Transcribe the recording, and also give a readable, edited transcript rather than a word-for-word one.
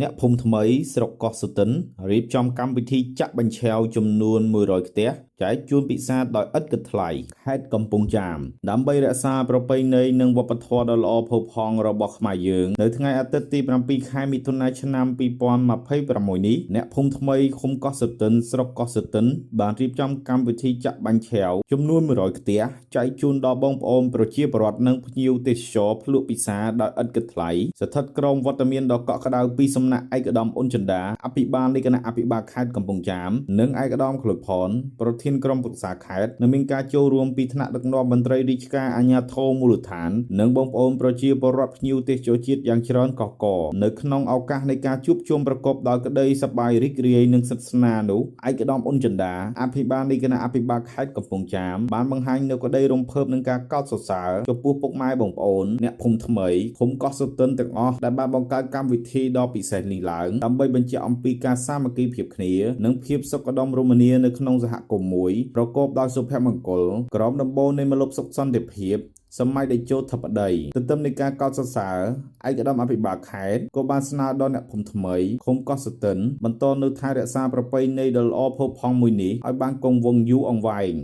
អ្នកភូមិថ្មីស្រុកកោះសុទិនរៀបចំកម្មវិធីចាក់បញ្ឆាវចំនួន100ផ្ទះចែកជូនពិសាដោយឥតគិតថ្លៃខេត្តកំពង់ចាមដើម្បីរក្សាប្រពៃណីនិងវប្បធម៌ដ៏ល្អផូរផង់របស់ខ្មែរយើងនៅថ្ងៃអាទិត្យទី7ខែមិថុនាឆ្នាំ2026នេះអ្នកភូមិថ្មីឃុំកោះសុទិនស្រុកកោះសុទិនបានរៀបចំកម្មវិធីចាក់បញ្ឆាវចំនួន100ផ្ទះចែកជូនដល់បងប្អូនប្រជាពលរដ្ឋនិងភ្ញៀវទេសចរភ្លក់ពិសាដោយឥតគិតថ្លៃស្ថិតក្រោមវត្តមានដ៏កក់ក្ដៅពីសំណាក់ឯកឧត្តមអ៊ុនចិន្តាអភិបាលនៃគណៈអភិបាលខេត្តកំពង់ចាមនិងឯកឧត្តមខលុតផនប្រធានក្រុមប្រឹក្សាខេត្តនិងមានការចូលរួមពីថ្នាក់ដឹកនាំមន្ត្រីរាជការអាជ្ញាធរមូលដ្ឋាននិងបងប្អូនប្រជាពលរដ្ឋភ្ញៀវទេសចរជាតិយ៉ាងច្រើនកកកនៅក្នុងឱកាសនៃការជួបជុំប្រកបដោយក្តីសប្បាយរីករាយនិងសិទ្ធិស្នានោះឯកឧត្តមអ៊ុនចិន្តាអភិបាលនៃគណៈអភិបាលខេត្តកំពង់ចាមបានបង្ហាញនូវក្តីរំភើបនឹងការកោតសរសើរចំពោះពុកម៉ែបងប្អូនអ្នកភូមិថ្មីភូមិកោះសុទិនទាំងអស់ដែលបានបង្កើតកម្មវិធីដ៏ពិសេសនេះឡើងដើម្បីបញ្ជាក់អំពីការសាមគ្គីភាពគ្នានិងភាពសុខដុមរមនានៅក្នុងសហគមន៍មួយប្រកបដោយសុភមង្គលក្រោមដំបូលនៃម្លប់សុខសន្តិភាពសម័យតេជោធិបតីទន្ទឹមនឹងការកោតសរសើរឯកឧត្តមអភិបាលខេត្តក៏បានស្នើដល់អ្នកភូមិថ្មីឃុំកោះសុទិនបន្តនៅថែរក្សាប្រពៃណីដ៏ល្អផូរផង់មួយនេះឲ្យបានគង់វង្សយូរអង្វែង